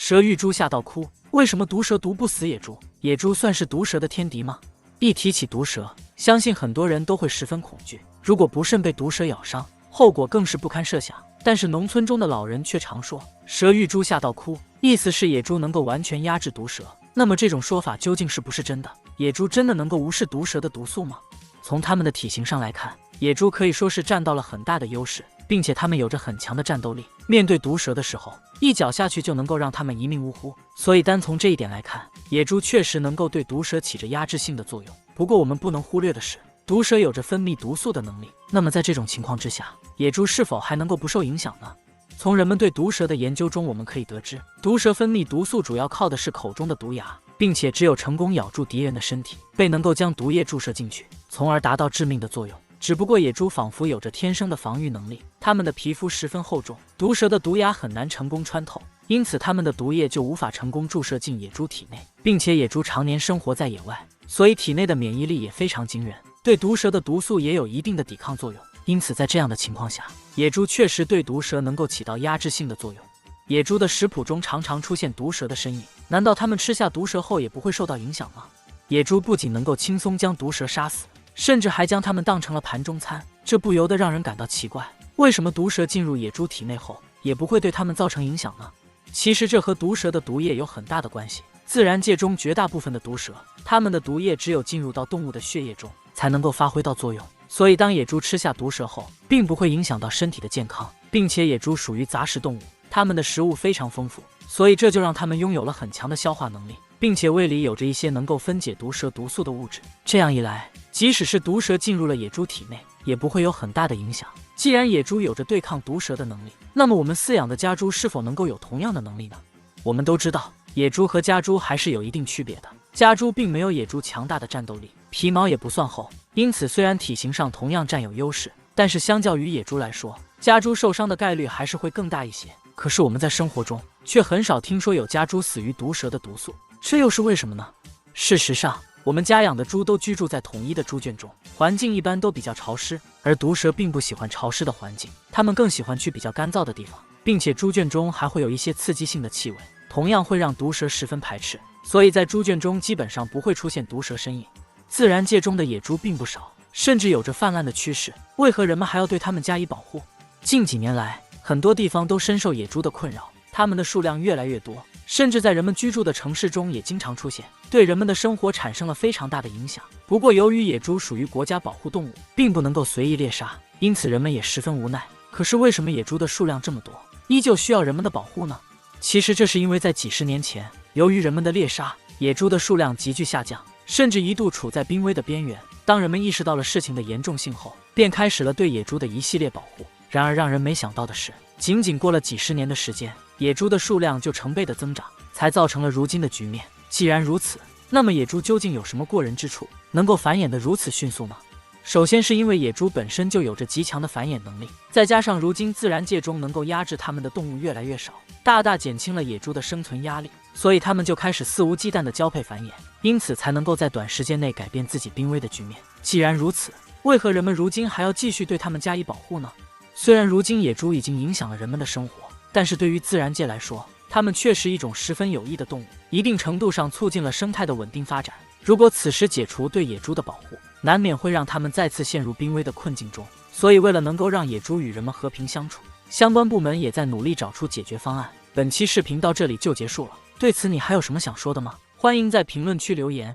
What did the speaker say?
蛇玉珠吓到哭，为什么毒蛇毒不死野猪？野猪算是毒蛇的天敌吗？一提起毒蛇，相信很多人都会十分恐惧，如果不慎被毒蛇咬伤，后果更是不堪设想。但是农村中的老人却常说蛇遇猪吓到哭，意思是野猪能够完全压制毒蛇。那么这种说法究竟是不是真的？野猪真的能够无视毒蛇的毒素吗？从它们的体型上来看，野猪可以说是占到了很大的优势，并且它们有着很强的战斗力，面对毒蛇的时候，一脚下去就能够让它们一命呜呼。所以单从这一点来看，野猪确实能够对毒蛇起着压制性的作用。不过我们不能忽略的是，毒蛇有着分泌毒素的能力，那么在这种情况之下，野猪是否还能够不受影响呢？从人们对毒蛇的研究中，我们可以得知，毒蛇分泌毒素主要靠的是口中的毒牙，并且只有成功咬住敌人的身体，被能够将毒液注射进去，从而达到致命的作用。只不过野猪仿佛有着天生的防御能力，它们的皮肤十分厚重，毒蛇的毒牙很难成功穿透，因此它们的毒液就无法成功注射进野猪体内，并且野猪常年生活在野外，所以体内的免疫力也非常惊人，对毒蛇的毒素也有一定的抵抗作用。因此在这样的情况下，野猪确实对毒蛇能够起到压制性的作用。野猪的食谱中常常出现毒蛇的身影，难道它们吃下毒蛇后也不会受到影响吗？野猪不仅能够轻松将毒蛇杀死，甚至还将它们当成了盘中餐，这不由得让人感到奇怪，为什么毒蛇进入野猪体内后也不会对它们造成影响呢？其实这和毒蛇的毒液有很大的关系。自然界中绝大部分的毒蛇，它们的毒液只有进入到动物的血液中才能够发挥到作用，所以当野猪吃下毒蛇后，并不会影响到身体的健康，并且野猪属于杂食动物，它们的食物非常丰富，所以这就让它们拥有了很强的消化能力，并且胃里有着一些能够分解毒蛇毒素的物质。这样一来，即使是毒蛇进入了野猪体内，也不会有很大的影响。既然野猪有着对抗毒蛇的能力，那么我们饲养的家猪是否能够有同样的能力呢？我们都知道，野猪和家猪还是有一定区别的。家猪并没有野猪强大的战斗力，皮毛也不算厚，因此虽然体型上同样占有优势，但是相较于野猪来说，家猪受伤的概率还是会更大一些。可是我们在生活中却很少听说有家猪死于毒蛇的毒素，这又是为什么呢？事实上，我们家养的猪都居住在统一的猪圈中，环境一般都比较潮湿，而毒蛇并不喜欢潮湿的环境，它们更喜欢去比较干燥的地方，并且猪圈中还会有一些刺激性的气味，同样会让毒蛇十分排斥，所以在猪圈中基本上不会出现毒蛇身影。自然界中的野猪并不少，甚至有着泛滥的趋势，为何人们还要对它们加以保护？近几年来，很多地方都深受野猪的困扰，它们的数量越来越多，甚至在人们居住的城市中也经常出现，对人们的生活产生了非常大的影响。不过由于野猪属于国家保护动物，并不能够随意猎杀，因此人们也十分无奈。可是为什么野猪的数量这么多，依旧需要人们的保护呢？其实这是因为在几十年前，由于人们的猎杀，野猪的数量急剧下降，甚至一度处在濒危的边缘。当人们意识到了事情的严重性后，便开始了对野猪的一系列保护。然而让人没想到的是，仅仅过了几十年的时间，野猪的数量就成倍的增长，才造成了如今的局面。既然如此，那么野猪究竟有什么过人之处，能够繁衍得如此迅速呢？首先是因为野猪本身就有着极强的繁衍能力，再加上如今自然界中能够压制它们的动物越来越少，大大减轻了野猪的生存压力，所以它们就开始肆无忌惮的交配繁衍，因此才能够在短时间内改变自己濒危的局面。既然如此，为何人们如今还要继续对它们加以保护呢？虽然如今野猪已经影响了人们的生活，但是对于自然界来说，它们却是一种十分有益的动物，一定程度上促进了生态的稳定发展。如果此时解除对野猪的保护，难免会让它们再次陷入濒危的困境中。所以为了能够让野猪与人们和平相处，相关部门也在努力找出解决方案。本期视频到这里就结束了，对此你还有什么想说的吗？欢迎在评论区留言。